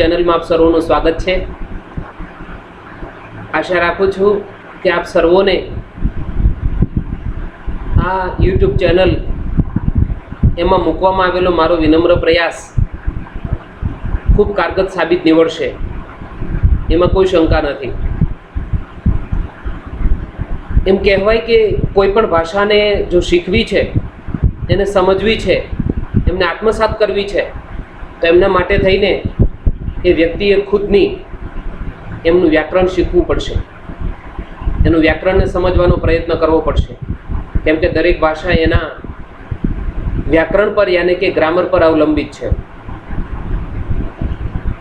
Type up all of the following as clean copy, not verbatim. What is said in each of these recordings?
ચેનલમાં આપ સર્વોનું સ્વાગત છે। આશા રાખું છું કે આપ સર્વોને આ યુટ્યુબ ચેનલ એમાં મૂકવામાં આવેલો મારો વિનમ્ર પ્રયાસ ખૂબ કારગત સાબિત નીવડશે, એમાં કોઈ શંકા નથી। એમ કહેવાય કે કોઈ પણ ભાષાને જો શીખવી છે, એને સમજવી છે, એમને આત્મસાત કરવી છે, તો એમના માટે થઈને એ વ્યક્તિએ ખુદની એમનું વ્યાકરણ શીખવું પડશે, એનું વ્યાકરણને સમજવાનો પ્રયત્ન કરવો પડશે, કેમ કે દરેક ભાષા એના વ્યાકરણ પર યાને કે ગ્રામર પર અવલંબિત છે।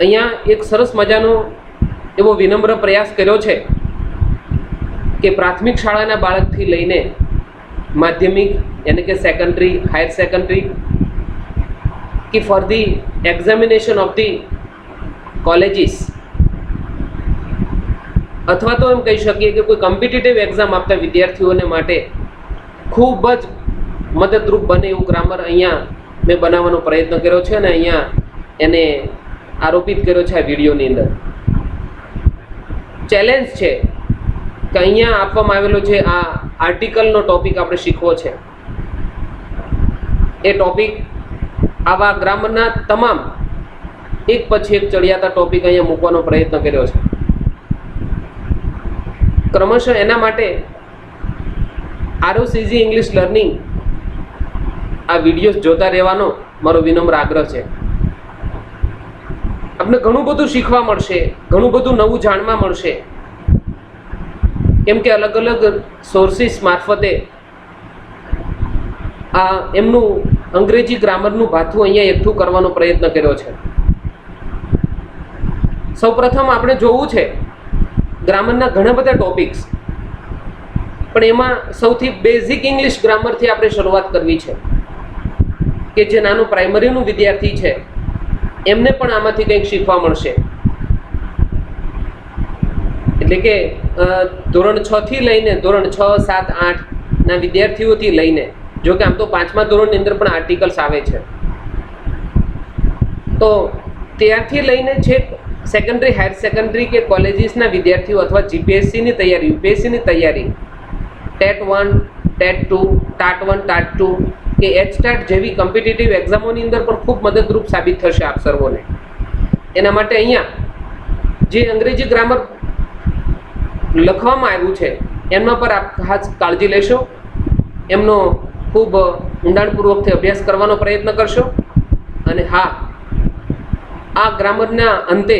અહીંયા એક સરસ મજાનો એવો વિનમ્ર પ્રયાસ કર્યો છે કે પ્રાથમિક શાળાના બાળકથી લઈને માધ્યમિક યાની કે સેકન્ડરી, હાયર સેકન્ડરી કે for the examination of the colleges, અથવા તો એમ કહી શકીએ કે કોઈ કોમ્પિટિટિવ એક્ઝામ આપતા વિદ્યાર્થીઓને માટે ખૂબ જ મદદરૂપ બને એવું ગ્રામર અહીંયા મેં બનાવવાનો પ્રયત્ન કર્યો છે અને અહીંયા એને આરોપિત કર્યો છે આ વિડીયોની અંદર। ચેલેન્જ છે કે અહીંયા આપવામાં આવેલો છે આ આર્ટિકલનો ટોપિક આપણે શીખવો છે। એ ટોપિક આવા ગ્રામરના તમામ એક પછી એક ચડિયાતા ટોપિક અહીંયા મૂકવાનો પ્રયત્ન કર્યો છે। ક્રમશઃ એના માટે ROCG ઇંગ્લિશ લર્નિંગ આ વિડીયોઝ જોતા રહેવાનો મારો વિનમ્ર આગ્રહ છે। આપણે ઘણું બધું શીખવા મળશે, ઘણું બધું નવું જાણવા મળશે, કેમ કે અલગ અલગ સોર્સિસ મારફતે આ એમનું અંગ્રેજી ગ્રામરનું ભાથું અહીંયા એકઠું કરવાનો પ્રયત્ન કર્યો છે। સૌપ્રથમ આપણે જોવું છે ગ્રામરના ઘણા બધા ટોપિક્સ, પણ એમાં સૌથી બેઝિક ઇંગ્લિશ ગ્રામરથી આપણે શરૂઆત કરવી છે કે જે નાનું પ્રાઇમરીનું વિદ્યાર્થી છે એમને પણ આમાંથી કંઈક શીખવા મળશે। એટલે કે ધોરણ 6 થી લઈને ધોરણ 6, 7, 8 ના વિદ્યાર્થીઓથી લઈને, જો કે આમ તો 5મા ધોરણની અંદર પણ આર્ટિકલ્સ આવે છે, તો ત્યારથી લઈને છેક સેકન્ડરી, હાયર સેકન્ડરી કે કોલેજીસના વિદ્યાર્થીઓ અથવા જીપીએસસીની તૈયારી, યુપીએસસીની તૈયારી, ટેટ 1, ટેટ 2, ટાટ 1, ટાટ 2 કે એચટાટ જેવી કોમ્પિટિટિવ એક્ઝામોની અંદર પણ ખૂબ મદદરૂપ સાબિત થશે આપ સર્વોને। એના માટે અહીંયા જે અંગ્રેજી ગ્રામર લખવામાં આવ્યું છે એમના પર આપ ખાસ કાળજી લેશો, એમનો ખૂબ ઊંડાણપૂર્વકથી અભ્યાસ કરવાનો પ્રયત્ન કરશો। અને હા, આ ગ્રામરના અંતે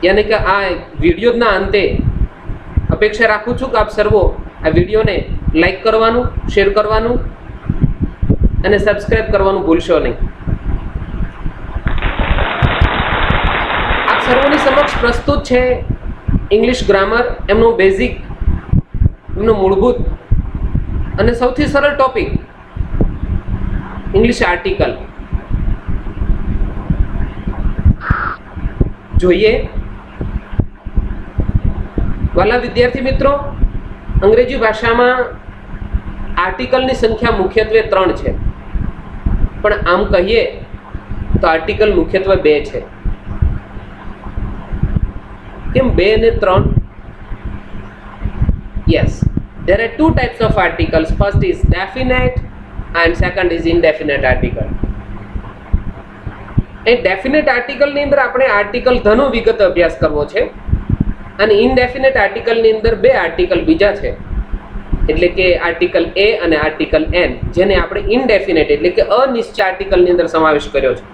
યાની કે આ વિડીયોના અંતે અપેક્ષા રાખું છું કે આપ સર્વો આ વિડીયોને લાઈક કરવાનું, શેર કરવાનું અને સબસ્ક્રાઈબ કરવાનું ભૂલશો નહીં। આપ સર્વોની સમક્ષ પ્રસ્તુત છે ઇંગ્લિશ ગ્રામર, એમનું બેઝિક, એમનું મૂળભૂત અને સૌથી સરળ ટોપિક ઇંગ્લિશ આર્ટિકલ। જોઈએ વાલા વિદ્યાર્થી મિત્રો, અંગ્રેજી ભાષામાં આર્ટિકલની સંખ્યા મુખ્યત્વે 3 છે, પણ આમ કહીએ તો આર્ટિકલ મુખ્યત્વે 2 છે। કેમ 2 અને 3? Yes, there are 2 types of articles. First is definite and second is indefinite article. એ ડેફિનેટ આર્ટિકલની અંદર આપણે આર્ટિકલ ધનો વિગત અભ્યાસ કરવો છે અને ઇનડેફિનેટ આર્ટિકલની અંદર 2 આર્ટિકલ બીજા છે, એટલે કે આર્ટિકલ એ અને આર્ટિકલ એન, જેને આપણે ઇનડેફિનેટ એટલે કે અનિશ્ચિત આર્ટિકલની અંદર સમાવેશ કર્યો છે।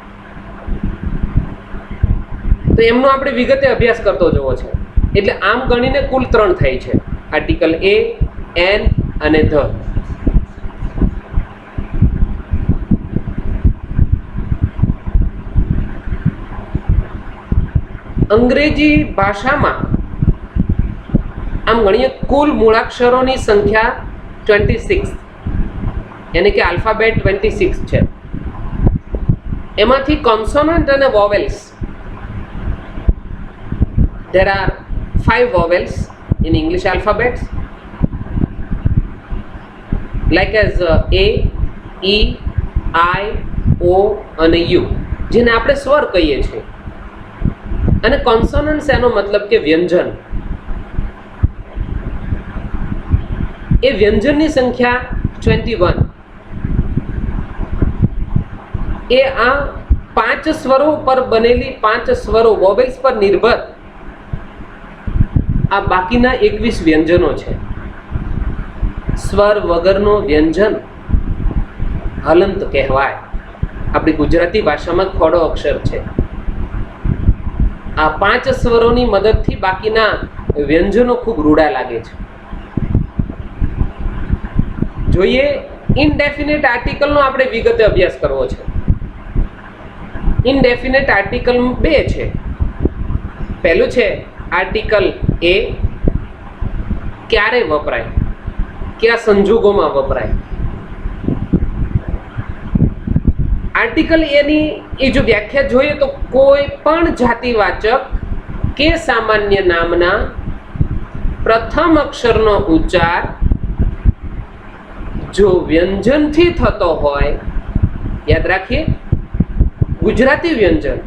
તો એમનો આપણે વિગતે અભ્યાસ કરતો જવો છે, એટલે આમ ગણીને કુલ 3 થાય છે, આર્ટિકલ એ, એન અને ધ। અંગ્રેજી ભાષામાં આમ ગણીએ કુલ મૂળાક્ષરોની સંખ્યા 26, યાની કે આલ્ફાબેટ 26 છે। એમાંથી કોન્સોનન્ટ અને vowels, there are 5 vowels in English alphabets, like as A, E, I, O અને U, જેને આપણે સ્વર કહીએ છીએ। અને કોન્સોનન્ટ્સ એનો મતલબ કે વ્યંજન. એ વ્યંજનની સંખ્યા 21. એ આ 5 સ્વરો પર બનેલી 5 સ્વરો વોવેલ્સ પર નિર્ભર આ બાકીના 21 વ્યંજનો છે. સ્વર વગરનો વ્યંજન હલંત કહેવાય. આપણી ગુજરાતી ભાષામાં ખોડો અક્ષર છે. આ 5 સ્વરોની મદદથી બાકીના વ્યંજનો ખૂબ રૂડા લાગે છે. જોઈએ ઇનડેફિનેટ આર્ટિકલનો આપણે વિગતે અભ્યાસ કરવો છે. ઇનડેફિનેટ આર્ટિકલ 2 છે. પહેલું છે આર્ટિકલ એ. ક્યારે વપરાય, કયા સંજોગોમાં વપરાય. આર્ટિકલ એની એ જો વ્યાખ્યા જોઈએ તો કોઈ પણ જાતિવાચક કે સામાન્ય નામના પ્રથમ અક્ષરનો ઉચ્ચાર જો વ્યંજનથી થતો હોય, યાદ રાખીએ ગુજરાતી વ્યંજન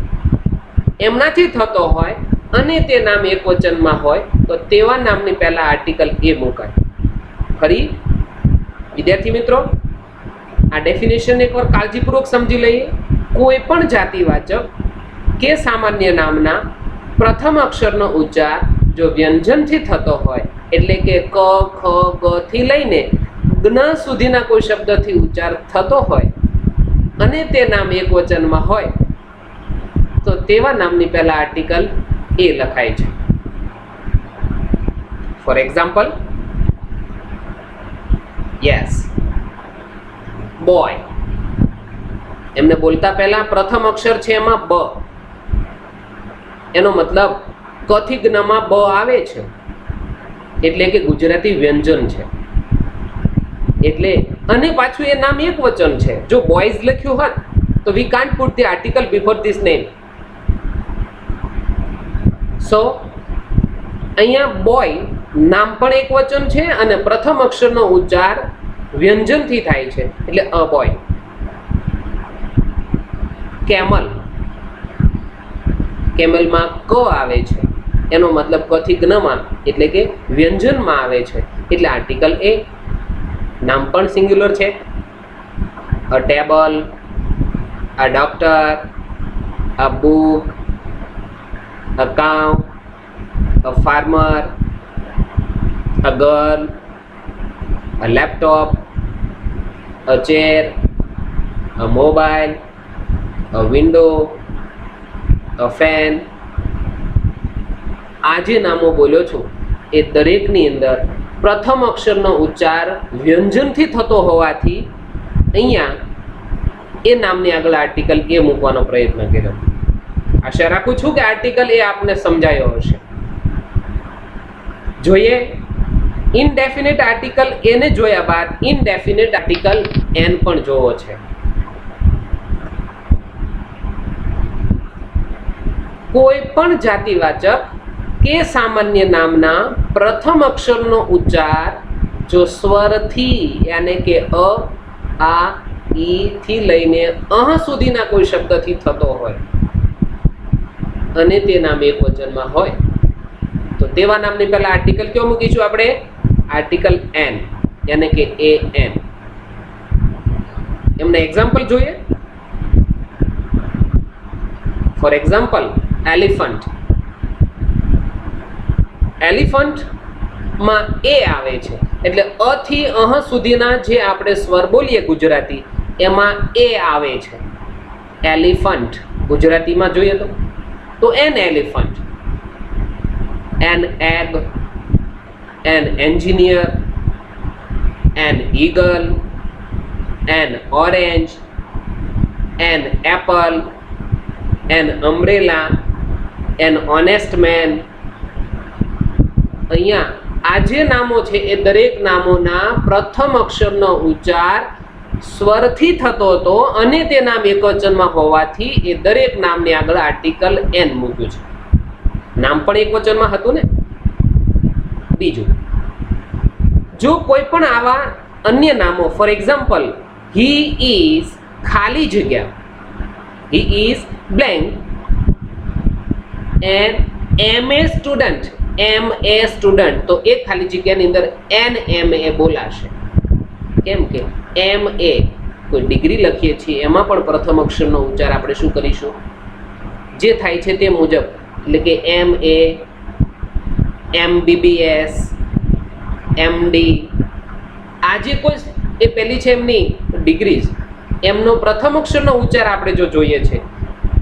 એમનાથી થતો હોય અને તે નામ એકવચનમાં હોય તો તેવા નામની પહેલા આર્ટિકલ એ મુકાય. ફરી વિદ્યાર્થી મિત્રો, આ ડેફિનેશન એકવાર કાળજીપૂર્વક સમજી લઈએ. કોઈ પણ જાતિવાચક કે સામાન્ય નામના પ્રથમ અક્ષરનો ઉચ્ચાર જો વ્યંજનથી થતો હોય, એટલે કે ક, ખ, ગ થી લઈને જ્ઞ સુધીના કોઈ શબ્દથી ઉચ્ચાર થતો હોય અને તે નામ એકવચનમાં હોય તો તેવા નામની પહેલા આર્ટિકલ એ લખાય છે. For example, yes, boy. એમને બોલતા પહેલા પ્રથમ અક્ષર છે એમાં બ. એનો મતલબ ક થી જ્ઞમાં બ આવે છે, એટલે કે ગુજરાતી વ્યંજન છે. એટલે અને પાછું એ નામ એક વચન છે. જો બોયઝ લખ્યું હોત તો we can't put the article before this name. So અહીંયા બોય નામ પણ એક વચન છે અને પ્રથમ અક્ષરનો ઉચ્ચાર વ્યંજનથી થાય છે, એટલે અ બોય. કેમલ. કેમલમાં ક આવે છે, એનો મતલબ ક થી જ્ઞમાં એટલે કે વ્યંજનમાં આવે છે, એટલે આર્ટિકલ એ. નામ પણ સિંગ્યુલર છે. A table, a doctor, a book, a cow, a farmer, a girl, a laptop, a chair, a mobile, a window, a fan. આ જે નામો બોલ્યો છું એ દરેકની અંદર પ્રથમ અક્ષરનો ઉચ્ચાર વ્યંજનથી થતો હોવાથી અહીંયા એ નામની આગળ આર્ટિકલ એ મૂકવાનો પ્રયત્ન કર્યો. આશા રાખું છું કે આર્ટિકલ એ આપને સમજાયો હશે. જોઈએ ઇનડેફિનેટ આર્ટિકલ એને જોયા બાદ ઇનડેફિનેટ આર્ટિકલ એન પણ જોવો છે. કોઈ પણ જાતિવાચક કે સામાન્ય નામના પ્રથમ અક્ષરનો ઉચ્ચાર જો સ્વરથી યાને કે અ, આ, ઈ થી લઈને અહ સુધીના કોઈ શબ્દથી થતો હોય અને તે નામ એક વચનમાં હોય તો તેવા નામની પહેલા આર્ટિકલ કયો મૂકીશું આપણે? આર્ટિકલ એન, યાને કે એ એન. એમના એક્ઝામ્પલ જોઈએ. For example, elephant. એલિફન્ટમાં એ આવે છે, એટલે અ થી અહ સુધીના જે આપણે સ્વર બોલીએ ગુજરાતી એમાં એ આવે છે. એલિફન્ટ ગુજરાતીમાં જોઈએ તો an elephant, an egg, an engineer, an eagle, an orange, an apple, an umbrella, an honest man. અહીંયા આ જે નામો છે એ દરેક નામોના પ્રથમ અક્ષરનો ઉચ્ચાર સ્વરથી થતો હતો અને તે નામ એકવચનમાં હોવાથી એ દરેક નામની આગળ આર્ટિકલ એન મૂક્યું છે. નામ પણ એકવચનમાં હતું ને. બીજું, જો કોઈ પણ આવા અન્ય નામો, ફોર એક્ઝામ્પલ, હી ઇઝ ખાલી જગ્યા, he is blank, am a student, am a student, તો એક ખાલી જગ્યાની અંદર એમ એ બોલાશે. કેમ કે એમ એ કોઈ ડિગ્રી લખીએ છીએ એમાં પણ પ્રથમ અક્ષરનો ઉચ્ચાર આપણે શું કરીશું? જે થાય છે તે મુજબ, એટલે કે એમ એ, MBBS, MD, આ જે કોઈ એ પેલી છે એમની ડિગ્રીઝ, એમનો પ્રથમ અક્ષરનો ઉચ્ચાર આપણે જો જોઈએ છે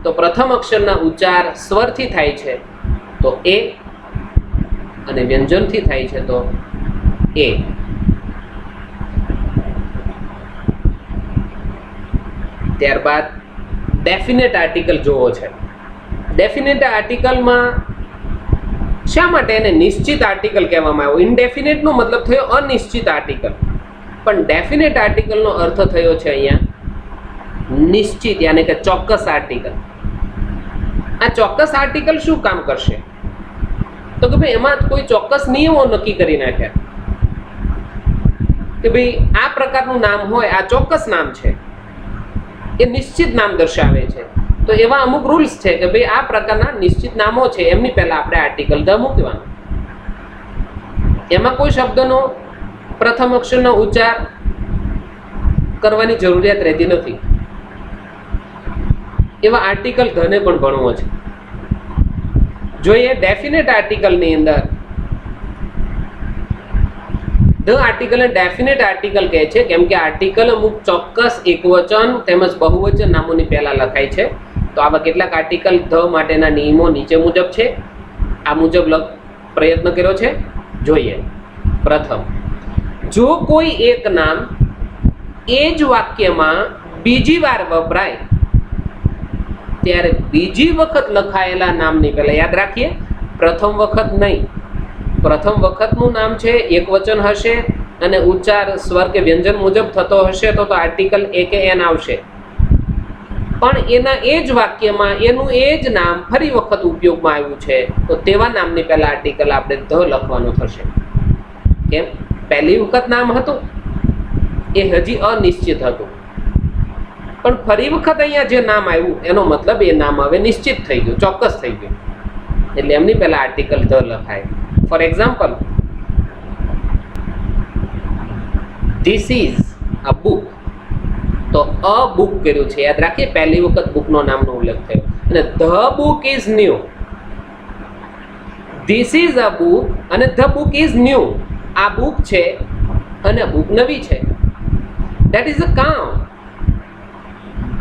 તો પ્રથમ અક્ષરના ઉચ્ચાર સ્વરથી થાય છે તો એ, અને વ્યંજનથી થાય છે તો એ. ત્યારબાદ ડેફિનેટ આર્ટિકલ જોવો છે. ડેફિનેટ આર્ટિકલમાં શા માટે એને નિશ્ચિત આર્ટિકલ કહેવામાં આવ્યો? ઇનડેફિનેટનો મતલબ થયો અનિશ્ચિત આર્ટિકલ, પણ ડેફિનેટ આર્ટિકલનો અર્થ થયો છે અહીંયા નિશ્ચિત, યાની કે ચોક્કસ આર્ટિકલ. આ ચોક્કસ આર્ટિકલ શું કામ કરશે? તો કે ભાઈ એમાં કોઈ ચોક્કસ નિયમો નક્કી કરી નાખ્યા કે ભાઈ આ પ્રકારનું નામ હોય, આ ચોક્કસ નામ છે, એ નિશ્ચિત નામ દર્શાવે છે. તો એવા અમુક રૂલ્સ છે કે ભાઈ આ પ્રકારના નિશ્ચિત નામો છે એમની પહેલા આપણે આર્ટિકલ ધ મૂકવાનું. એમાં કોઈ શબ્દનો પ્રથમ અક્ષરનો ઉચ્ચાર કરવાની જરૂરિયાત રહેતી નથી. એવા આર્ટિકલ ધને પણ ભણવો છે. જોઈએ ડેફિનેટ આર્ટિકલની અંદર ધ આર્ટિકલ ડેફિનેટ આર્ટિકલ કહે છે કેમ કે આર્ટિકલ અમુક ચોક્કસ એકવચન તેમજ બહુવચન નામોની પહેલા લખાય છે. તો આવા કેટલાક આર્ટિકલ ધ માટેના નિયમો નીચે મુજબ છે. આ મુજબ પ્રયત્ન કર્યો છે. જોઈએ. પ્રથમ, જો કોઈ એક નામ એ જ વાક્યમાં બીજી વાર વપરાય ત્યારે બીજી વખત લખાયેલા નામની પહેલા યાદ રાખીએ, પ્રથમ વખત નહીં. પ્રથમ વખતનું નામ છે, એક વચન હશે અને ઉચ્ચાર સ્વર કે વ્યંજન મુજબ થતો હશે તો આર્ટિકલ એ કે એન આવશે. પણ એના એ જ વાક્યમાં એનું એ જ નામ ફરી વખત ઉપયોગમાં આવ્યું છે તો તેવા નામની પહેલા આર્ટિકલ આપણે ધ લખવાનું થશે. કેમ? પહેલી વખત નામ હતું એ હજી અનિશ્ચિત હતું, પણ ફરી વખત અહીંયા જે નામ આવ્યું એનો મતલબ એ નામ હવે નિશ્ચિત થઈ ગયું, ચોક્કસ થઈ ગયું, એટલે એમની પહેલા આર્ટિકલ ધ લખાય. For example, this is a book, તો અ બુક કર્યું છે, યાદ રાખીએ પહેલી વખત બુકનો નામનો ઉલ્લેખ થયો. અને the book is new, this is a book અને ધ બુક ઇઝ ન્યૂ, આ બુક છે અને બુક નવી છે. That is a cow,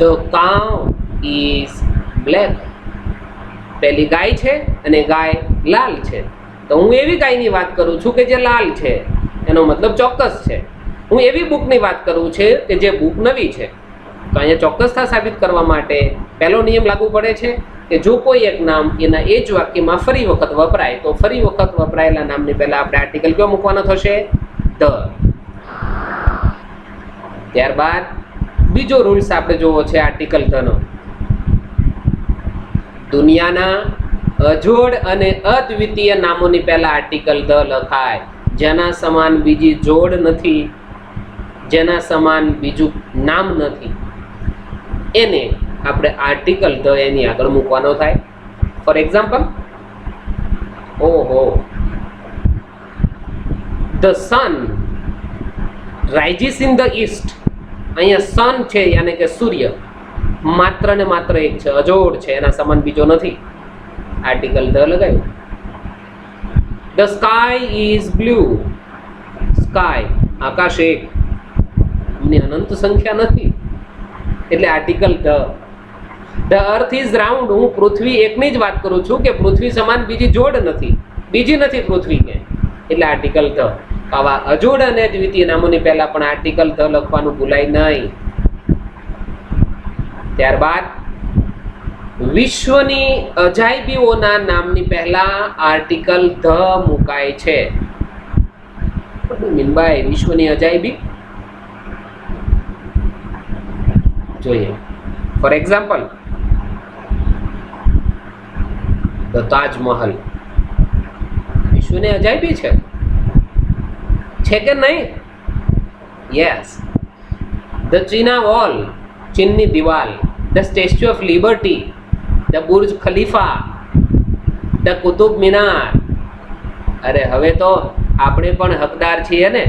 the cow is black, પહેલી ગાય છે અને ગાય લાલ છે. તો હું એવી ગાયની વાત કરું છું કે જે લાલ છે, એનો મતલબ ચોક્કસ છે. હું એવી બુકની વાત કરું છું કે જે બુક નવી છે. તો અહીંયા ચોક્કસતા સાબિત કરવા માટે પહેલો નિયમ લાગુ પડે છે કે જો કોઈ એક નામ એના એ જ વાક્યમાં ફરી વખત વપરાય તો ફરી વખત વપરાયેલા નામની પહેલા આપણે આર્ટિકલ કયો મૂકવાનો થશે? ધ. ત્યારબાદ બીજો રૂલ્સ આપણે જોવો છે આર્ટિકલ ધનો. દુનિયાના અજોડ અને અદ્વિતીય નામોની પહેલા આર્ટિકલ ધ લખાય. જેના સમાન બીજી જોડ નથી, જેના સમાન બીજું નામ નથી, એને આપણે આર્ટિકલ ધ એની આગળ મૂકવાનો થાય. ફોર એક્ઝામ્પલ, ઓહો, the sun rises in the East. અહીંયા સન છે યાને કે સૂર્ય માત્ર ને માત્ર એક છે, અજોડ છે, એના સમાન બીજો નથી, આર્ટિકલ ધ લગાવ્યું. The sky is blue, sky આકાશ એક, એમની અનંત સંખ્યા નથી એટલે article the. The earth is round, હું પૃથ્વી એકની જ વાત કરું છું કે પૃથ્વી સમાન બીજી જોડ નથી, બીજી નથી પૃથ્વી કે, એટલે આર્ટિકલ ધ. આવા અજોડ અને દ્વિતીય નામોની પહેલા પણ આર્ટિકલ ધ લખવાનું ભૂલાય નહીં. ત્યારબાદ વિશ્વની અજાયબીઓના નામની પહેલા આર્ટિકલ ધ મુકાય છે. મીનબાઈ વિશ્વની અજાયબી જોઈએ. ફોર એક્ઝામ્પલ, ધ તાજમહલ વિશ્વની અજાયબી છે કે નહીં? યસ. ધ ચીના વોલ, ચીનની દિવાલ. The statue of liberty, the Burj Khalifa, the Qutub Minar. અરે હવે તો આપણે પણ હકદાર છીએ ને.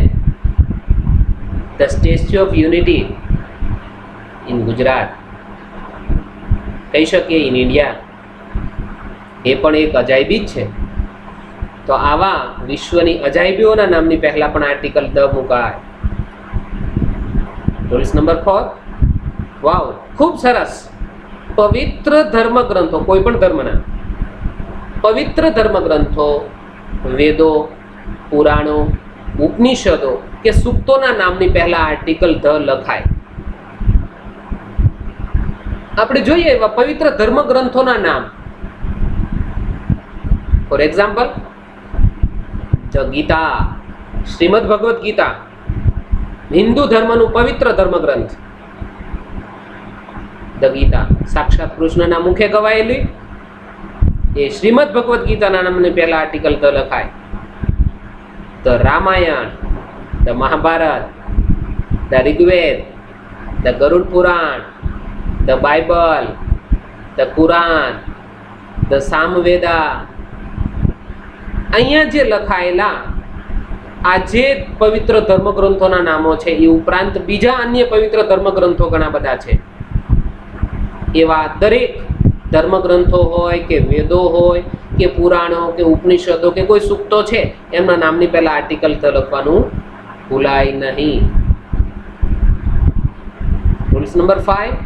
The statue of unity in Gujarat, કહી શકીએ ઇન ઇન્ડિયા, એ પણ એક અજાયબી જ છે. તો આવા વિશ્વની અજાયબીઓના નામની પહેલા પણ આર્ટિકલ ધ મુકાય. Rules number 4. વાવ, ખૂબ સરસ. પવિત્ર ધર્મગ્રંથો, કોઈ પણ ધર્મના પવિત્ર ધર્મગ્રંથો, વેદો, પુરાણો, ઉપનિષદો કે સૂક્તોના નામની પહેલા આર્ટિકલ ધ લખાય. આપણે જોઈએ એવા પવિત્ર ધર્મગ્રંથોના નામ. For example, the Gita, Shrimad Bhagavad Gita, Hindu ધર્મનું પવિત્ર ધર્મગ્રંથ. ધ ગીતા સાક્ષાત કૃષ્ણના મુખે ગવાયેલી એ શ્રીમદ ભગવદ્ ગીતાના નામની પહેલા આર્ટિકલ ધ લખાય. The Ramayana, the Mahabharata, the Rigveda, the Garuda Purana, the Bible, the Quran, the Samaveda. અહીંયા જે લખાયેલા આ જે પવિત્ર ધર્મગ્રંથોના નામો છે એ ઉપરાંત બીજા અન્ય પવિત્ર ધર્મગ્રંથો ઘણા બધા છે. એવા દરેક ધર્મગ્રંથો હોય કે વેદો હોય કે પુરાણો કે ઉપનિષદો કે કોઈ સૂક્તો છે એમના નામની પહેલા આર્ટિકલ ધ લખવાનું ભૂલાય નહીં. Rules number 5.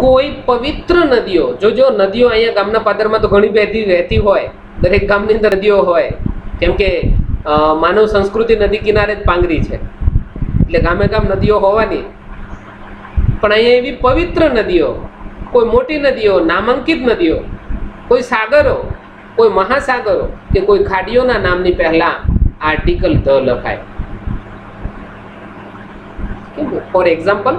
કોઈ પવિત્ર નદીઓ, જો નદીઓ અહીંયા ગામના પાદરમાં તો ઘણી વહેતી હોય, દરેક ગામની અંદર નદીઓ હોય, કેમ કે માનવ સંસ્કૃતિ નદી કિનારે જ પાંગરી છે, એટલે ગામે ગામ નદીઓ હોવાની. પણ અહીંયા એવી પવિત્ર નદીઓ, કોઈ મોટી નદીઓ, નામાંકિત નદીઓ, કોઈ સાગરો, કોઈ મહાસાગરો કે કોઈ ખાડીઓના નામની પહેલા આર્ટિકલ ધ લખાય. ફોર એક્ઝામ્પલ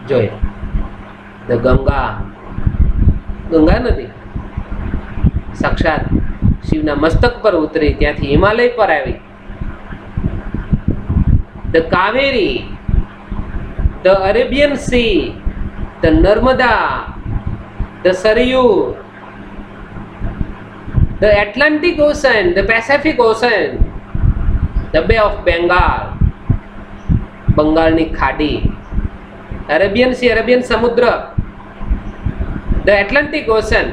જોઈએ, ધ ગંગા નદી સાક્ષાત શિવના મસ્તક પર ઉતરી, ત્યાંથી હિમાલય પર આવી. The Kaveri, the Arabian C, the Narmada, the Saryu, the Atlantic ocean, the Pacific ocean, the બે ઓફ બેંગાલ, બંગાળની ખાડી, અરેબિયન સી, અરેબિયન સમુદ્ર, the Atlantic ocean,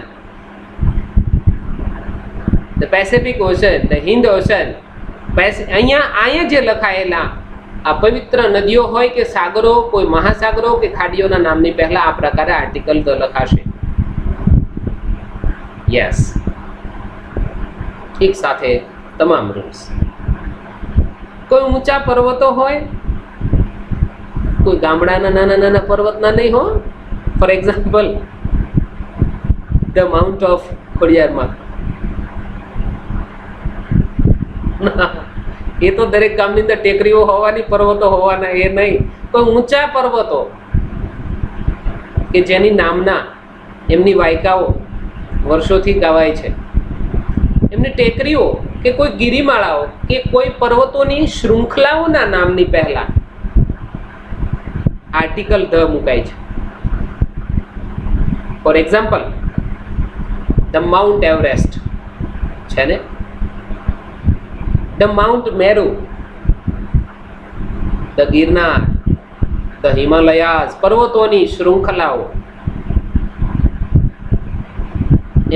the Pacific ocean, the Hind ocean. અહીંયા જે લખાયેલા આ પવિત્ર નદીઓ હોય કે સાગરો, કોઈ મહાસાગરો કે ખાડીઓના નામની પહેલા આ પ્રકારે આર્ટિકલ ધ લખાશે. યસ, એક સાથે તમામ રૂલ્સ. કોઈ ઊંચા પર્વતો હોય, કોઈ ગામડાના નાના નાના પર્વતના નહીં હો. For example, the mount of ખોડિયારમાં. એ તો દરેક ગામની અંદર ટેકરીઓ હોવાની, પર્વતો હોવાના, એ નહીં. કોઈ ઊંચા પર્વતો કે જેની નામના એમની વાયકાઓ વર્ષોથી ગવાય છે, એમની ટેકરીઓ કે કોઈ ગિરિમાળાઓ કે કોઈ પર્વતોની શૃંખલાઓના નામની પહેલા આર્ટિકલ ધ મુકાય છે. For example, the mount Everest છે ને, the mount Meru, the Girnar, the Himalayas, પર્વતોની શૃંખલાઓ,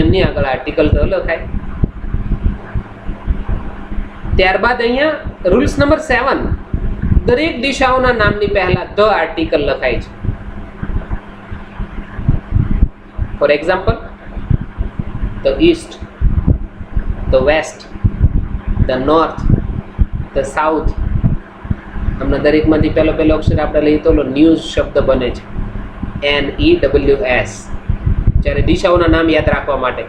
એમની આગળ આર્ટિકલ ધ લખાય. ત્યારબાદ અહીંયા રૂલ્સ નંબર 7, દરેક દિશાઓના નામની પહેલા ધ આર્ટિકલ લખાય છે. For example, the east, the west, the north, the south. હમણાં દરેકમાંથી પહેલો અક્ષર આપણે લઈએ તો ન્યૂઝ શબ્દ બને છે, NEWS, જ્યારે દિશાઓના નામ યાદ રાખવા માટે.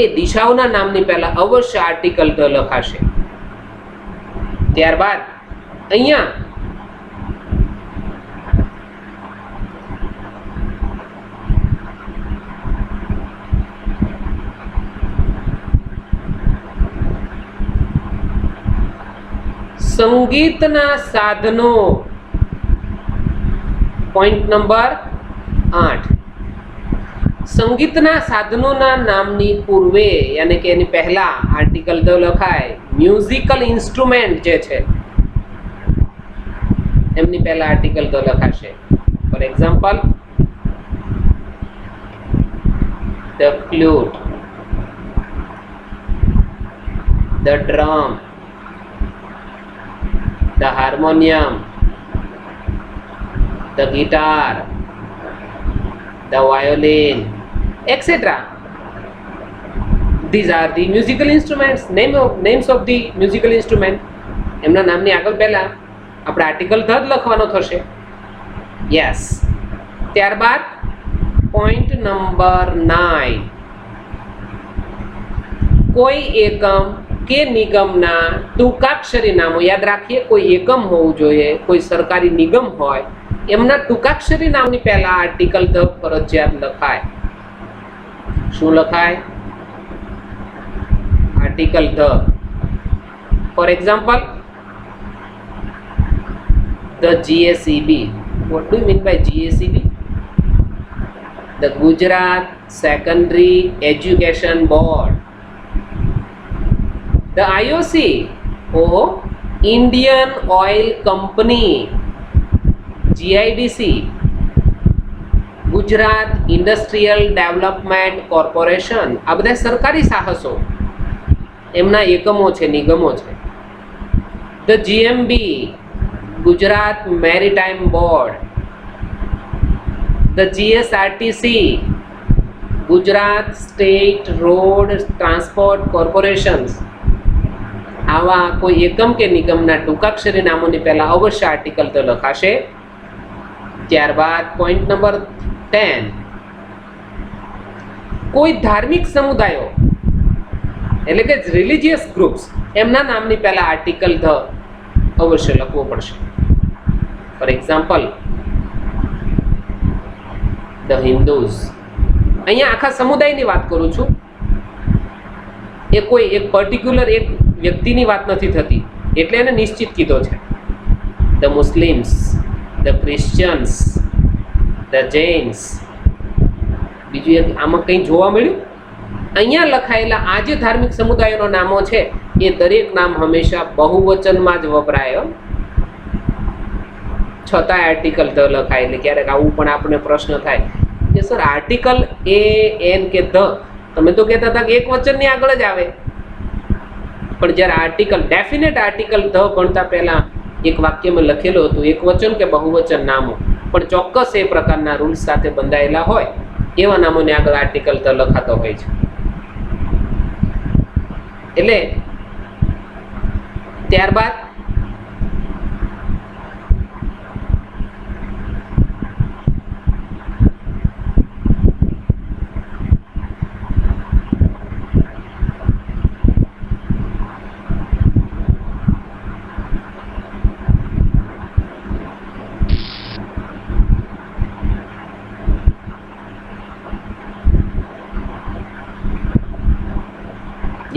એ દિશાઓના નામની પહેલા અવશ્ય આર્ટિકલ ધ લખાશે. ત્યારબાદ અહીંયા સંગીતના સાધનો, પોઈન્ટ નંબર 8 સંગીતના સાધનોના નામની પૂર્વે યાની કે એની પહેલા આર્ટિકલ ધ લખાય. મ્યુઝિકલ ઇન્સ્ટ્રુમેન્ટ જે છે એમની પહેલા આર્ટિકલ ધ લખાશે. For example the flute, the drum, the harmonium, the guitar, the violin, etc. These are the musical instruments. Names of the musical instrument. એમના નામની આગળ પહેલા આપણે આર્ટિકલ ધ લખવાનો થશે. યસ. ત્યારબાદ પોઈન્ટ નંબર 9, કોઈ એકમ કે નિગમના ટૂંકાક્ષરી નામો. યાદ રાખીએ, કોઈ એકમ હોવું જોઈએ, કોઈ સરકારી નિગમ હોય, એમના ટૂંકાક્ષરી નામની પહેલા આર્ટિકલ ધ ફરજિયાત લખાય. શું લખાય? Article the. Four example the GSEB. What do you mean by GSEB? The Gujarat Secondary Education Board. The IOC. Oh, Indian Oil Company. GIDC, Gujarat industrial development corporation. આ બધા સરકારી સાહસો, એમના એકમો છે, નિગમો છે. The GMB, Gujarat maritime board. The GSRTC, Gujarat state road transport corporations. આવા કોઈ એકમ કે નિગમના ટૂંકાક્ષરી નામોની પહેલા અવશ્ય આર્ટિકલ તો લખાશે. ત્યારબાદ પોઈન્ટ નંબર 10, કોઈ ધાર્મિક સમુદાયો એટલે કે રિલિજિયસ ગ્રુપ્સ, એમના નામની પહેલા આર્ટિકલ ધ અવશ્ય લખવો પડશે. For example the Hindus. અહીંયા આખા સમુદાયની વાત કરું છું, એ કોઈ એક પર્ટિક્યુલર એક વ્યક્તિની વાત નથી થતી, એટલે એને નિશ્ચિત કીધો છે. The Muslims, the Christians, the Jains. બીજું એક આમાં કંઈ જોવા મળ્યું? અહીંયા લખાયેલા આ જે ધાર્મિક સમુદાયોના નામો છે એ દરેક નામ હંમેશા બહુવચનમાં જ વપરાય. છતાંય આર્ટિકલ ધ લખાય. એટલે ક્યારેક આવું પણ આપણને પ્રશ્ન થાય કે સર આર્ટિકલ એ એન કે ધ, તમે તો કહેતા હતા કે એક વચનની આગળ જ આવે. પણ જ્યારે આર્ટિકલ, ડેફિનેટ આર્ટિકલ ધ ભણતા પહેલા એક વાક્યમાં લખેલું હતું એક વચન કે બહુવચન નામો, પણ ચોક્કસ એ પ્રકારના રૂલ્સ સાથે બંધાયેલા હોય એવા નામોને આગળ આર્ટિકલ ધ લખાતો હોય છે. એટલે ત્યારબાદ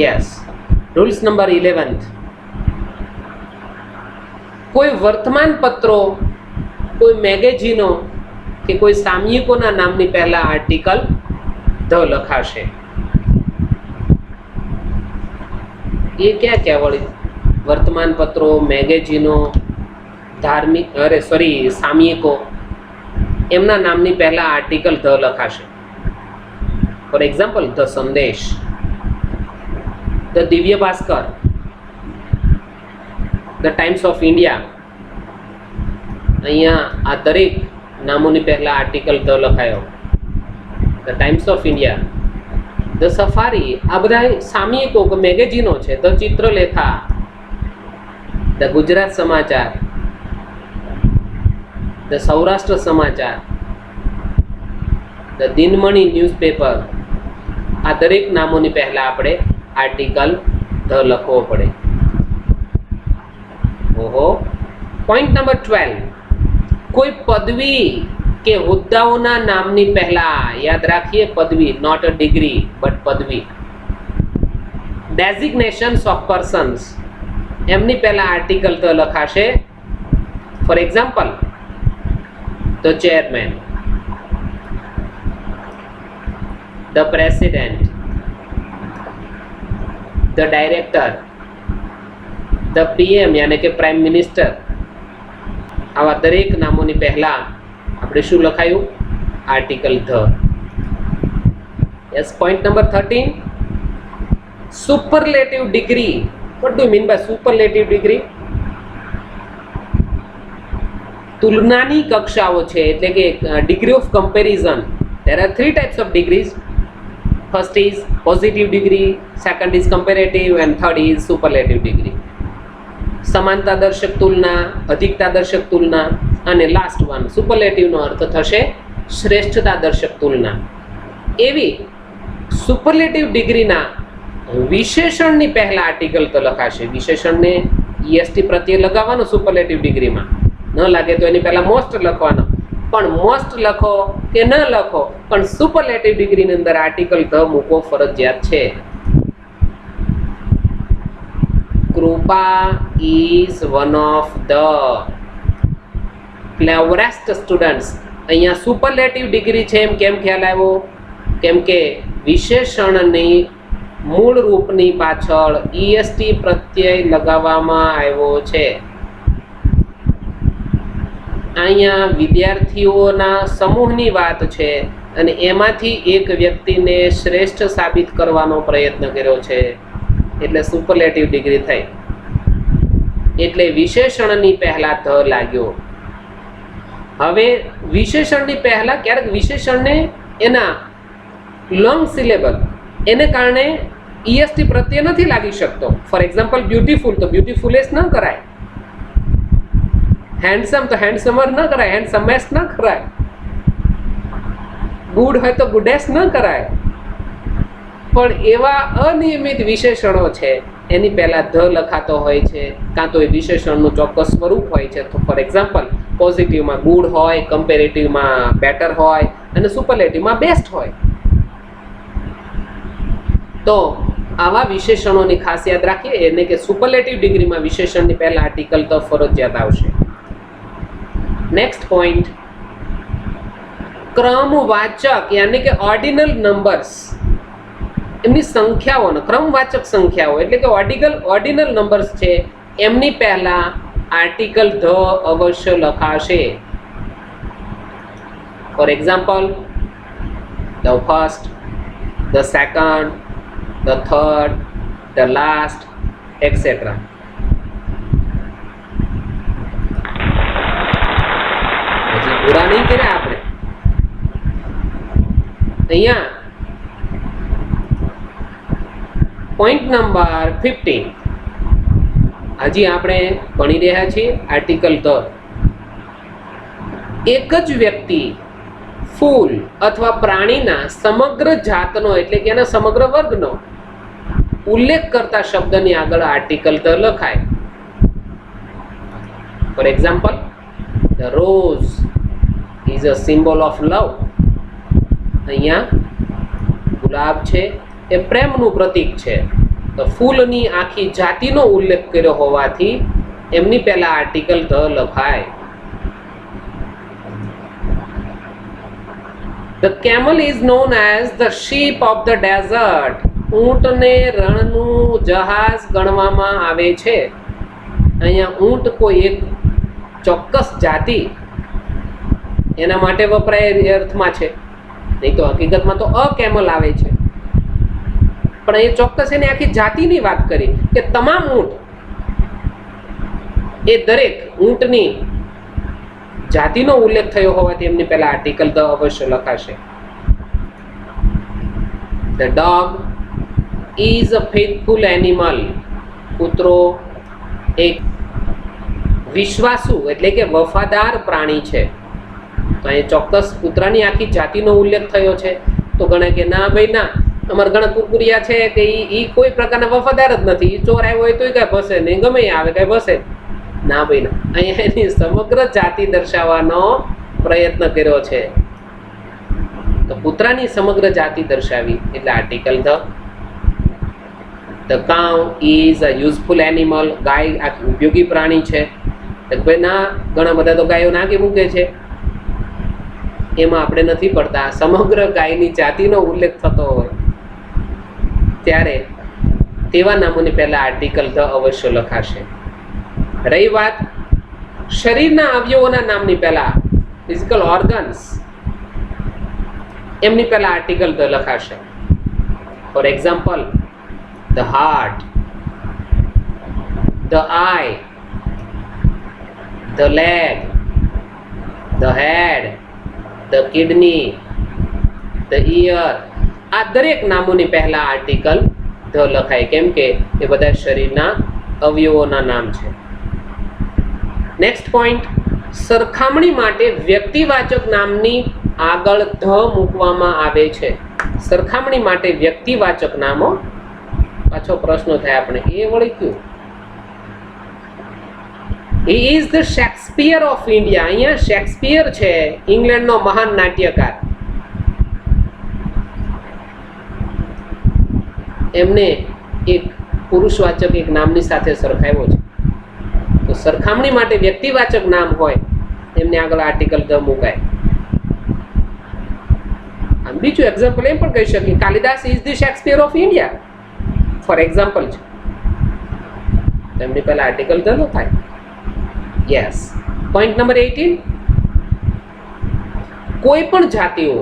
યસ, રૂલ્સ નંબર 11, કોઈ વર્તમાન પત્રો, કોઈ મેગેઝીનો કે કોઈ સામયિકોના નામની પહેલા આર્ટિકલ ધ લખાશે. એ ક્યાં વળી? વર્તમાન પત્રો, મેગેઝીનો, ધાર્મિક સામયિકો, એમના નામની પહેલા આર્ટિકલ ધ લખાશે. For example the Sandesh, the Divya Bhaskar, the Times of India. અહીંયા આ દરેક નામોની પહેલા આર્ટિકલ ધ લખાયો. The Times of India, the Safari, આ બધા સામયિકો કે મેગેઝીનો છે. ધ ચિત્રલેખા, ધ ગુજરાત સમાચાર, ધ સૌરાષ્ટ્ર સમાચાર, ધ દિનમણી ન્યૂઝપેપર. આ દરેક નામોની પહેલા આપણે આર્ટિકલ ધ લખવો પડે. ઓહો. પોઈન્ટ નંબર 12, કોઈ પદવી કે હોદ્દાઓના નામની પહેલા, યાદ રાખીએ પદવી, નોટ અ ડિગ્રી બટ પદવી. ડેઝિગ્નેશન્સ ઓફ પર્સન્સ, એમની પહેલા આર્ટિકલ ધ લખાશે. For example the chairman, the president, the director, the PM યાની કે પ્રાઇમ મિનિસ્ટર, આવા દરેક નામોની પહેલા આપણે શું લખાયું? Article the. Yes. Point number 13, superlative degree. What do mean by superlative degree? તુલનાની કક્ષાઓ છે, એટલે કે degree of comparison. There are 3 types of degrees. First is positive degree, second is comparative, and third is superlative degree. સમાનતા દર્શક તુલના, અધિકતા દર્શક તુલના, અને લાસ્ટ વન સુપરલેટિવનો અર્થ થશે શ્રેષ્ઠતા દર્શક તુલના. એવી સુપરલેટિવ ડિગ્રીના વિશેષણની પહેલા આર્ટિકલ તો લખાશે. વિશેષણને EST પ્રત્યે લગાવવાનો સુપરલેટિવ ડિગ્રીમાં, ન લાગે તો એની પહેલા મોસ્ટ લખવાનો. પણ મોસ્ટ લખો કે ન લખો, પણ સુપરલેટિવ ડિગ્રીની અંદર આર્ટિકલ ધ મૂકવો ફરજિયાત છે. Kripa is one of the cleverest students. અહીંયા સુપરલેટિવ ડિગ્રી છે એમ કેમ ખ્યાલ આવ્યો? કેમ કે વિશેષણની મૂળ રૂપની પાછળ EST પ્રત્યય લગાવવામાં આવ્યો છે. અહીંયા વિદ્યાર્થીઓના સમૂહની વાત છે અને એમાંથી એક વ્યક્તિને શ્રેષ્ઠ સાબિત કરવાનો પ્રયત્ન કર્યો છે, એટલે સુપરલેટિવ ડિગ્રી થઈ. એટલે વિશેષણની પહેલા ધ લાગ્યો. હવે વિશેષણની પહેલા ક્યારેક વિશેષણને એના લોંગ સિલેબલ એને કારણે EST પ્રત્યે નથી લાગી શકતો. ફોર એક્ઝામ્પલ બ્યુટીફુલ, તો બ્યુટીફુલેસ ન કરાય. હેન્ડસમ તો હેન્ડસમર ન કરાય, હેન્ડસમેસ ન કરાય. ગુડ હોય તો ગુડેસ ન કરાય. પણ એવા અનિયમિત વિશેષણો છે એની પહેલા ધ લખાતો હોય છે, કાં તો એ વિશેષણનું ચોક્કસ સ્વરૂપ હોય છે. તો ફોર એક્ઝામ્પલ પોઝિટિવમાં ગુડ હોય, કમ્પેરેટિવમાં બેટર હોય અને સુપરલેટિવમાં બેસ્ટ હોય. તો આવા વિશેષણોની ખાસ યાદ રાખીએ, એને કે સુપરલેટિવ ડિગ્રીમાં વિશેષણની પહેલા આર્ટિકલ તો ફરજિયાત આવશે. નેક્સ્ટ પોઈન્ટ, ક્રમવાચક યાની કે ઓર્ડિનલ નંબર્સ, એમની સંખ્યાઓનો ક્રમવાચક સંખ્યાઓ એટલે કે ઓર્ડિનલ નંબર્સ છે, એમની પહેલા આર્ટિકલ ધ અવશ્ય લખાશે. For example the first, the second, the third, the last, et cetera. હજી પૂરા નહીં કર્યા આપણે. અહીંયા પોઈન્ટ નંબર 15, હજી આપણે ભણી રહ્યા છીએ આર્ટિકલ ધ. એક જ વ્યક્તિ, ફૂલ અથવા પ્રાણીના સમગ્ર જાતનો એટલે કે એના સમગ્ર વર્ગનો ઉલ્લેખ કરતા શબ્દની આગળ આર્ટિકલ ધ લખાય. For example the rose is a symbol of લવ. અહીંયા ગુલાબ છે એ પ્રેમનું પ્રતીક છે. તો ફૂલની આખી જાતિનો ઉલ્લેખ કર્યો હોવાથી એમની પહેલા આર્ટિકલ ધ લખાય. The camel is known as the sheep of the desert. ઊંટને રણનું જહાજ ગણવામાં આવે છે. અહીંયા ઊંટ કોઈ એક ચોક્કસ જાતિ એના માટે વપરાય અર્થમાં છે, નહીં તો હકીકતમાં તો અ કેમલ આવે છે. પણ એ ચોક્કસ એની આખી જાતિની વાત કરી કે તમામ ઊંટ, એ દરેક ઊંટની જાતિનો ઉલ્લેખ થયો હોવાથી એમની પહેલા આર્ટિકલ ધ અવશ્ય લખાશે. The dog is a faithful animal. કૂતરો એક વિશ્વાસુ એટલે કે વફાદાર પ્રાણી છે. તો અહીં ચોક્કસ કૂતરાની આખી જાતિનો ઉલ્લેખ થયો છે. તો ગણે કે ના ભાઈ ના, અમારા ઘણા કુરકુરિયા છે કે એ કોઈ પ્રકારના વફાદાર જ નથી, ચોર આવ્યો હોય તો કઈ ભસે નહીં, ગમે આવે કઈ ભસે ના ભાઈ ના. અહીંયા એની સમગ્ર જાતિ દર્શાવવાનો પ્રયત્ન કર્યો છે. તો કૂતરાની સમગ્ર જાતિ દર્શાવી એટલે article the. The cow is a useful animal. ગાય આ ઉપયોગી પ્રાણી છે. ભાઈ ના, ઘણા બધા તો ગાયો નાખી મૂકે છે. એમાં આપણે નથી પડતા, સમગ્ર ગાયની જાતિનો ઉલ્લેખ થતો હોય ત્યારે તેવા નામોની પહેલા આર્ટિકલ ધ અવશ્ય લખાશે. રહી વાત શરીરના અવયવોના નામની પહેલા, ફિઝિકલ ઓર્ગન્સ, એમની પહેલા આર્ટિકલ ધ લખાશે. For example, the heart, the eye, the leg, the head, the kidney, the ear. આ દરેક નામોની પહેલા આર્ટિકલ ધ લખાય, કેમ કે એ બધા શરીરના અવયવોના નામ છે. નેક્સ્ટ પોઈન્ટ, સરખામણી માટે વ્યક્તિવાચક નામની આગળ ધ મૂકવામાં આવે છે. સરખામણી માટે વ્યક્તિવાચક નામો, પાછો પ્રશ્ન થાય આપણે, એ વળી કયું? He is the Shakespeare of India. અહીંયા શેક્સપિયર છે, ઇંગ્લેન્ડનો મહાન નાટ્યકાર. એમને એક પુરુષવાચક એક નામની સાથે સરખાવ્યો છે. તો સરખામણી માટે વ્યક્તિવાચક નામ હોય એમને આગળ આર્ટિકલ ધ મુકાય. આમ બીજું એક્ઝામ્પલ એમ પણ કહી શકીએ, Kalidas is the Shakespeare of India, for example છે. એમની પહેલા આર્ટિકલ ધ નો થાય. યસ. પોઈન્ટ નંબર 18, કોઈ પણ જાતિઓ.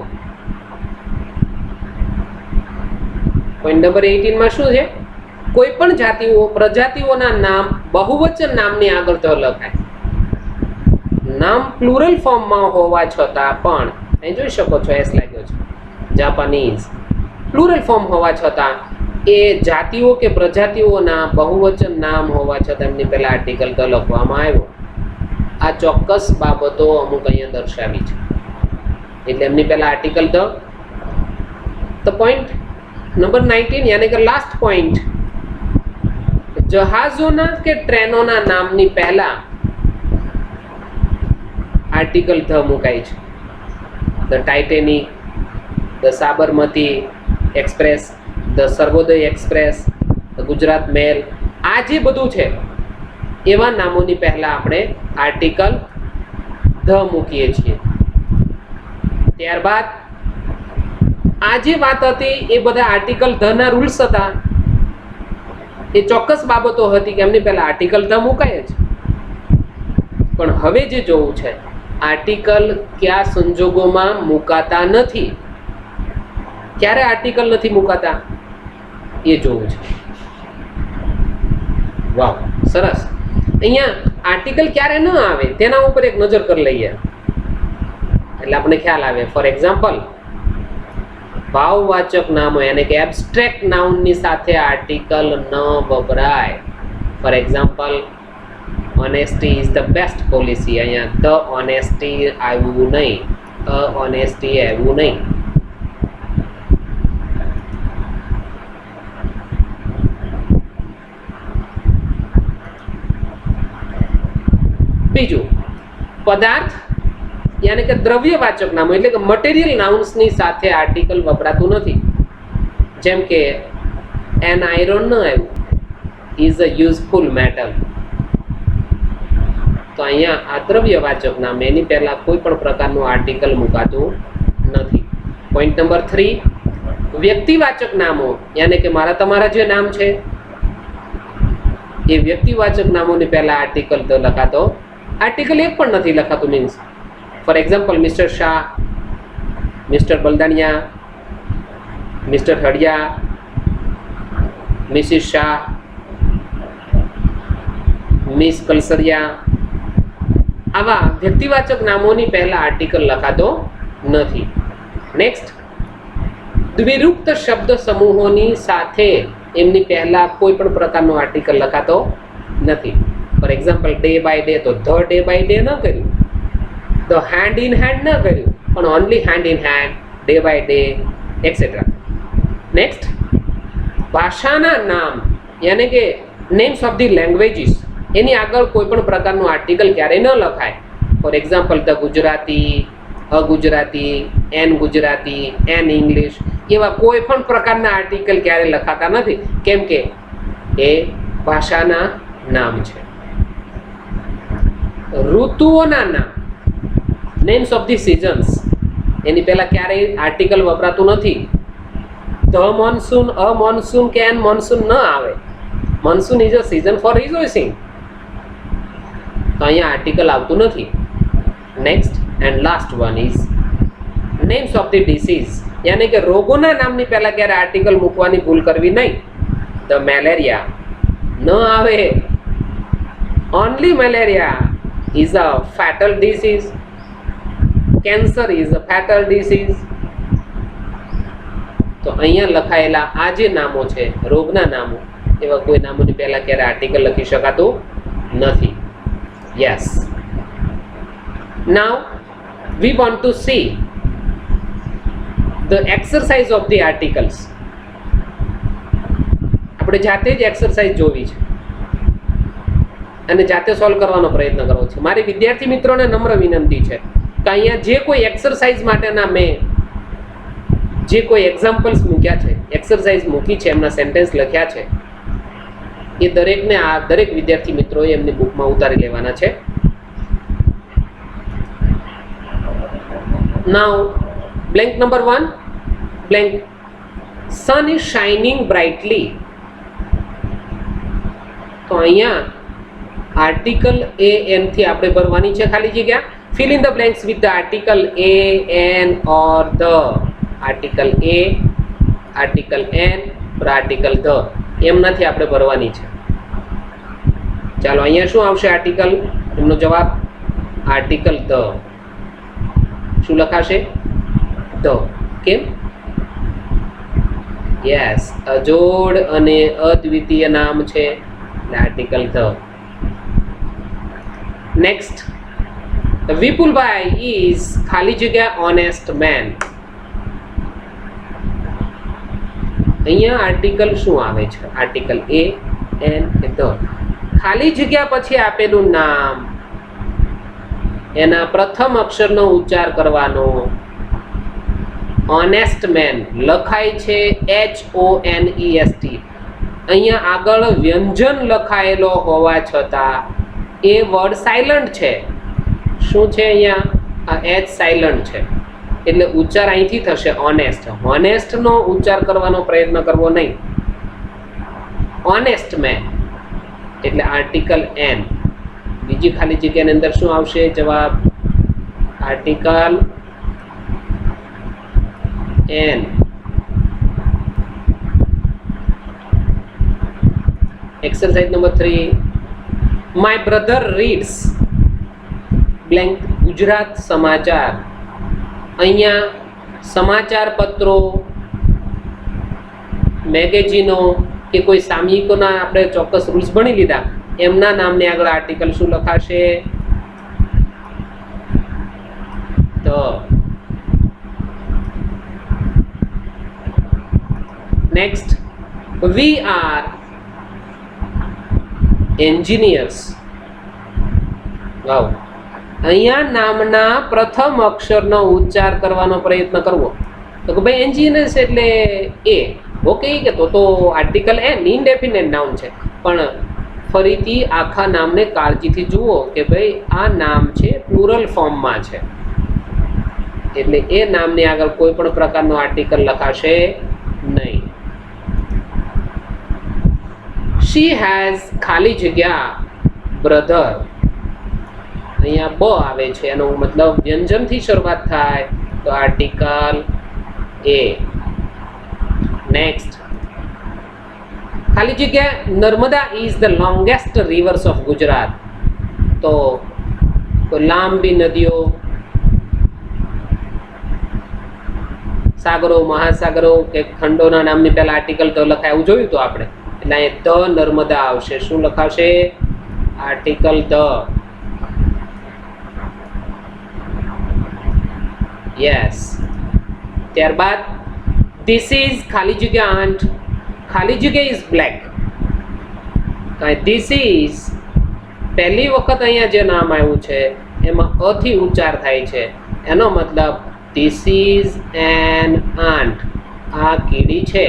પોઈન્ટ નંબર 18 માં શું છે? કોઈ પણ જાતિઓ, પ્રજાતિઓના નામ બહુવચન નામની આગળ ધ લખાય. નામ પ્લુરલ ફોર્મમાં હોવા છતાં પણ, અહીં જોઈ શકો છો એસ લાગ્યો છે, જાપાનીઝ, પ્લુરલ ફોર્મ હોવા છતાં એ જાતિઓ કે પ્રજાતિઓના બહુવચન નામ હોવા છતાં એમની પહેલા આર્ટિકલ ધ લખવામાં આવ્યો. આ ચોક્કસ બાબતો અમુક અહીંયા દર્શાવી છે, એટલે એમની પહેલા આર્ટિકલ ધ. તો પોઈન્ટ નંબર 19 યાની કે લાસ્ટ પોઈન્ટ, જહાજોના કે ટ્રેનોના નામની પહેલા આર્ટિકલ ધ મુકાય છે. The Titanic, the Sabarmati express, the Sarvodaya express, the Gujarat mail, આ જે બધું છે એવા નામોની પહેલા આપણે આર્ટિકલ ધ મૂકીએ છીએ. ત્યારબાદ આ જે વાત હતી એ બધા આર્ટિકલ ધ ના રૂલ્સ હતા, એ ચોક્કસ બાબતો હતી કે એમની પહેલા આર્ટિકલ ધ મુકાય જ. પણ હવે જે જોવું છે, આર્ટિકલ કયા સંજોગોમાં મુકાતા નથી, ક્યારે આર્ટિકલ નથી મુકાતા એ જોવું છે. વાવ, સરસ. અહીંયા આર્ટિકલ ક્યારે ન આવે તેના ઉપર એક નજર કરી લઈએ એટલે આપણે ખ્યાલ આવે. ફોર એક્ઝામ્પલ, ભાવવાચક નામો એટલે કે એબ્સ્ટ્રેક્ટ નાઉનની સાથે આર્ટિકલ ન વપરાય. For example, honesty is the best policy, અહીંયા ધ ઓનેસ્ટી આવ્યું નહીં, ઓનેસ્ટી આવ્યું નહીં. બીજું, પદાર્થ યાની કે દ્રવ્યવાચક નામો એટલે કે મટીરિયલ નાઉન્સની સાથે આર્ટિકલ વપરાતું નથી. જેમ કે એન આયરન ન આવ્યું, ઇઝ અ યુઝફુલ મેટલ. તો અહીંયા આ દ્રવ્યવાચક નામ, એની પહેલા કોઈ પણ પ્રકારનું આર્ટિકલ મુકાતું નથી. પોઈન્ટ નંબર 3, વ્યક્તિવાચક નામો યાની કે મારા તમારા જે નામ છે એ વ્યક્તિવાચક નામોની પહેલા આર્ટિકલ તો લખાતો, આર્ટિકલ એક પણ નથી લખાતું. Means for example, mister Shah, mister Baldaniya, mister Hadiya, missus Shah, miss Kalsariya, આવા વ્યક્તિવાચક નામોની પહેલા આર્ટિકલ લખાતો નથી. નેક્સ્ટ, દ્વિરૂક્ત શબ્દ સમૂહોની સાથે એમની પહેલા કોઈ પણ પ્રકારનો આર્ટિકલ લખાતો નથી. For example, day by day, તો ધ ડે બાય ડે ન કર્યું, ધ હેન્ડ ઇન હેન્ડ ન કર્યું, પણ only hand in hand, day by day, etcetera. Next, ભાષાના નામ યાની કે નેમ્સ ઓફ ધી લેંગ્વેજીસ, એની આગળ કોઈ પણ પ્રકારનું આર્ટિકલ ક્યારેય ન લખાય. For example, the Gujarati, a Gujarati, an Gujarati, an English, એવા કોઈ પણ પ્રકારના આર્ટિકલ ક્યારેય લખાતા નથી, કેમ કે એ ભાષાના નામ છે. ઋતુઓના નામ, નેમ્સ ઓફ ધી સિઝન્સ, એની પહેલા ક્યારેય આર્ટિકલ વપરાતું નથી. ધ મોન્સૂન, અ મોન્સૂન કે એન મોન્સૂન ન આવે. Monsoon is a season for rejoicing. તો અહીંયા આર્ટિકલ આવતું નથી. Next and last one is names of the disease, યાની કે રોગોના નામની પહેલા ક્યારે આર્ટિકલ મૂકવાની ભૂલ કરવી નહીં. ધ મેલેરિયા ન આવે. Only malaria is a fatal disease. Cancer is a fatal disease. તો અહીંયા લખાયેલા આ જે નામો છે રોગના નામો, એવા કોઈ નામોની પહેલા ક્યારે આર્ટિકલ લખી શકાતું નથી. Yes. Now we want to see the exercise of the articles. આપણે જાતે જ એક્સરસાઇઝ જોવી છે અને જાતે સોલ્વ કરવાનો પ્રયત્ન કરવો છે. મારી વિદ્યાર્થી મિત્રોને નમ્ર વિનંતી છે કે અહીંયા જે કોઈ એક્સરસાઇઝ માટેના મેં જે કોઈ એક્ઝામ્પલ્સ મૂક્યા છે, એક્સરસાઇઝ મૂકી છે, એમના સેન્ટેન્સ લખ્યા છે, એ દરેકને આ દરેક વિદ્યાર્થી મિત્રોએ એમની બુકમાં ઉતારી લેવાના છે. નાઉ blank number 1, blank. Sun is shining brightly. તો અહીંયા આર્ટિકલ a n થી આપણે ભરવાની છે ખાલી જગ્યા. fill in the blanks with the article a n or the. Article a, article n or article the એમનાથી આપણે ભરવાની છે. ચાલો અહીંયા શું આવશે આર્ટિકલ? એમનો જવાબ આર્ટિકલ the. શું લખાશે? the. કેમ? યસ, અજોડ અને અદ્વિતીય નામ છે એટલે article the. Next, Vipulbhai is ખાલી જગ્યા ઓનેસ્ટ મેન. અહીંયા આર્ટિકલ શું આવે છે? Article a n the. ખાલી જગ્યા પછી આપેલું નામ, એના પ્રથમ અક્ષરનો ઉચ્ચાર કરવાનો. ઓનેસ્ટ મેન લખાય છે HONEST. અહીંયા આગળ વ્યંજન લખાયેલો હોવા છતાં એ વર્ડ સાયલન્ટ છે. શું છે અહીંયા? આ H સાયલન્ટ છે એટલે ઉચ્ચાર અહીંથી થશે ઓનેસ્ટ. હોનેસ્ટનો ઉચ્ચાર કરવાનો પ્રયત્ન કરવો નહીં. ઓનેસ્ટ મેન એટલે આર્ટિકલ n. બીજી ખાલી જગ્યાની અંદર શું આવશે જવાબ? Article n. Exercise number 3. My brother reads blank Gujarat સમાચાર. અહીંયા સમાચાર પત્રો, મેગેઝીનો કે કોઈ સામયિકોના આપણે ચોક્કસ રૂલ્સ ભણી લીધા. એમના નામની આગળ આર્ટિકલ શું લખાશે? તો નેક્સ્ટ, વી આર એન્જિનિયર્સ. વાવ. અહીંયા નામના પ્રથમ અક્ષરનો ઉચ્ચાર કરવાનો પ્રયત્ન કરવો. તો કે ભાઈ એન્જિનિયર્સ એટલે એ. ઓકે, કે તો આર્ટિકલ n ઇનડેફિનેટ નાઉન છે. પણ ફરીથી આખા નામને કાળજીથી જુઓ કે ભાઈ આ નામ છે પ્લુરલ ફોર્મમાં છે એટલે એ નામની આગળ કોઈ પણ પ્રકારનો આર્ટિકલ લખાશે નહીં. શી હેઝ ખાલી જગ્યા બ્રધર. અહીંયા બ આવે છે, એનો મતલબ વ્યંજનથી શરૂઆત થાય તો આર્ટિકલ a. નેક્સ્ટ, ખાલી જગ્યા Narmada is the longest reverse of Gujarat. તો લાંબી નદીઓ, સાગરો, મહાસાગરો કે ખંડોના નામની પહેલા આર્ટિકલ તો લખાય એવું જોયું તો આપણે. એટલે અહીંયા ધ નર્મદા આવશે. શું લખાશે? Article the. યસ. ત્યારબાદ ધીસ ઇઝ ખાલી જગ્યા આન્ટ. ખાલી જગ્યા ઇઝ બ્લેક. ધીસ ઇઝ પહેલી વખત અહીંયા જે નામ આવ્યું છે એમાં અ થી ઉચ્ચાર થાય છે. એનો મતલબ ધીસ ઇઝ એન આન્ટ. આ કીડી છે.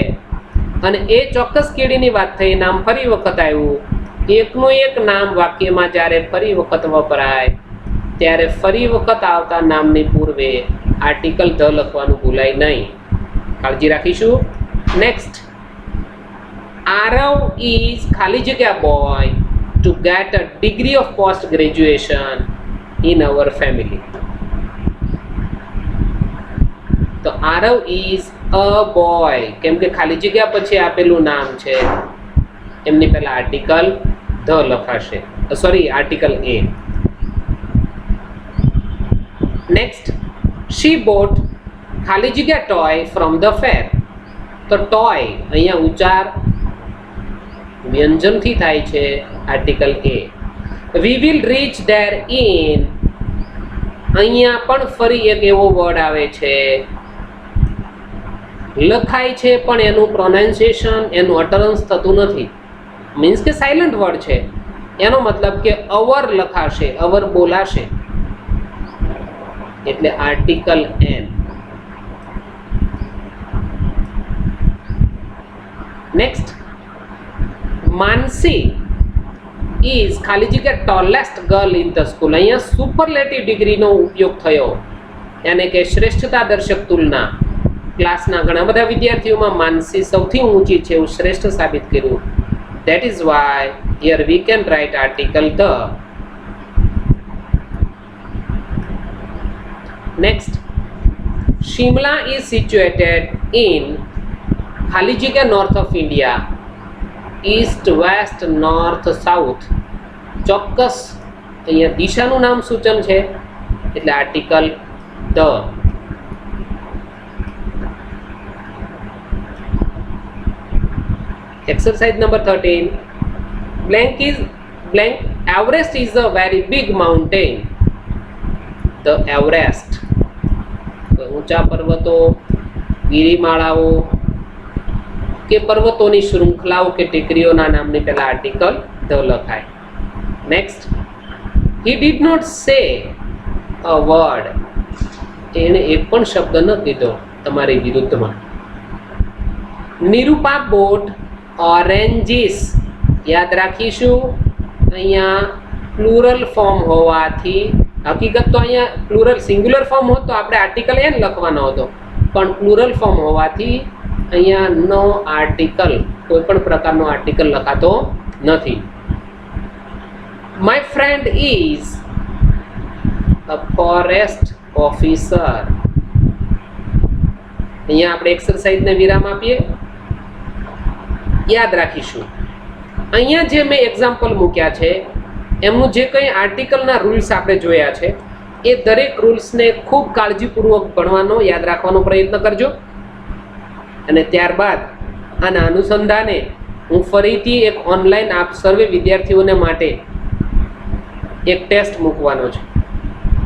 અને એ ચોક્કસ કીડીની વાત થઈ, નામ ફરી વખત આવ્યું. એકનું એક નામ વાક્યમાં જ્યારે ફરી વખત વપરાય ત્યારે ફરી વખત આવતા નામની પૂર્વે આર્ટિકલ ધ લખવાનું ભૂલાય નહીં, કાળજી રાખીશું. નેક્સ્ટ, આરવ ઇઝ ખાલી જગ્યા boy two get a degree of post graduation in our family. તો આરવ ઇઝ અ બોય, કેમ કે ખાલી જગ્યા પછી આપેલું નામ છે, એમની પહેલા આર્ટિકલ ધ લખાશે, સોરી આર્ટિકલ એ. નેક્સ્ટ, શી બોટ ખાલી જગ્યા ટોય ફ્રોમ ધ ફેર. તો ટોય અહીંયા ઉચ્ચાર વ્યંજનથી થાય છે, article A. We will rich there in, અહીંયા પણ ફરી એક એવો વર્ડ આવે છે, લખાય છે પણ એનું પ્રોનાઉન્સિએશન, એનું અટરન્સ થતું નથી, મીન્સ કે સાયલન્ટ વર્ડ છે. એનો મતલબ કે અવર લખાશે, અવર બોલાશે, એટલે article an. Next, Mansi is ખાલી જગ્યા tallest girl in the school. અહીંયા સુપરલેટિવ ડિગ્રીનો ઉપયોગ થયો, યાને કે શ્રેષ્ઠતા દર્શક તુલના. ક્લાસના ઘણા બધા વિદ્યાર્થીઓમાં માનસી સૌથી ઊંચી છે એવું શ્રેષ્ઠ સાબિત કર્યું. That is why here we can write article the. Next, Shimla is situated in ખાલી જગ્યા north of India, east, west, north, south. ચોક્કસ અહીંયા દિશાનું નામ સૂચન છે, એટલે article the. Exercise number 13. Everest is a very big mountain. The Everest. ઊંચા પર્વતો, ગિરિમાળાઓ કે પર્વતોની શૃંખલાઓ કે ટેકરીઓના નામની પહેલા આર્ટિકલ ધ લખાય. Next, he did not say a word. એને એક પણ શબ્દ ન કીધો તમારી વિરુદ્ધમાં. નિરૂપા બોટ ઓરેન્જીસ, યાદ રાખીશું અહીંયા પ્લુરલ ફોર્મ હોવાથી, હકીકત તો અહીંયા પ્લુરલ સિંગ્યુલર ફોર્મ હોત તો આપણે આર્ટિકલ એન લખવાનો હતો, પણ પ્લુરલ ફોર્મ હોવાથી અહીંયા નો આર્ટિકલ, કોઈ પણ પ્રકારનો આર્ટિકલ લખાતો નથી. My friend is a forest officer. અહીંયા આપણે એક્સરસાઇઝને વિરામ આપીએ. યાદ રાખીશું અહીંયા જે મેં એક્ઝામ્પલ મૂક્યા છે એમનું જે કંઈ આર્ટિકલના રૂલ્સ આપણે જોયા છે એ દરેક રૂલ્સને ખૂબ કાળજીપૂર્વક ભણવાનો, યાદ રાખવાનો પ્રયત્ન કરજો. અને ત્યારબાદ આના અનુસંધાને હું ફરીથી એક ઓનલાઈન આપ સર્વે વિદ્યાર્થીઓને માટે એક ટેસ્ટ મૂકવાનો છે.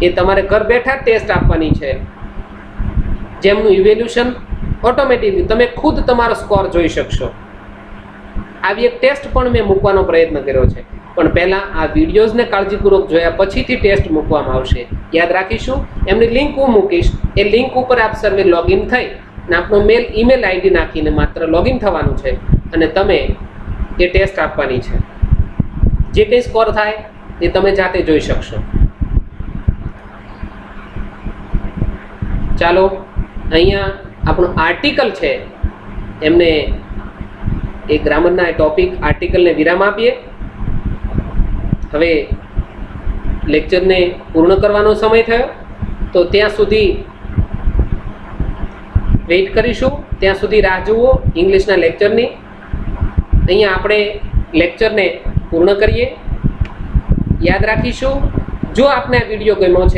એ તમારે ઘર બેઠા ટેસ્ટ આપવાની છે, જેમનું ઇવેલ્યુશન ઓટોમેટિકલી તમે ખુદ તમારો સ્કોર જોઈ શકશો. આવી એક ટેસ્ટ પણ મેં મૂકવાનો પ્રયત્ન કર્યો છે, પણ પહેલાં આ વિડીયોઝને કાળજીપૂર્વક જોયા પછીથી ટેસ્ટ મૂકવામાં આવશે. યાદ રાખીશું, એમની લિંક હું મૂકીશ, એ લિંક ઉપર આપ સર્વે લોગિન થઈ અને આપનો ઈમેલ આઈડી નાખીને માત્ર લોગિન થવાનું છે અને તમે એ ટેસ્ટ આપવાની છે. જે કંઈ સ્કોર થાય એ તમે જાતે જોઈ શકશો. ચાલો અહીંયા આપણું આર્ટિકલ છે એમને એ ગ્રામરના ટોપિક આર્ટિકલને વિરામ આપીએ. હવે લેક્ચરને પૂર્ણ કરવાનો સમય થયો, તો ત્યાં સુધી વેઇટ કરીશું, ત્યાં સુધી રાહ જુઓ ઇંગ્લિશના લેક્ચરની. અહીંયા આપણે લેક્ચરને પૂર્ણ કરીએ. યાદ રાખીશું, જો આપને આ વિડીયો ગમ્યો છે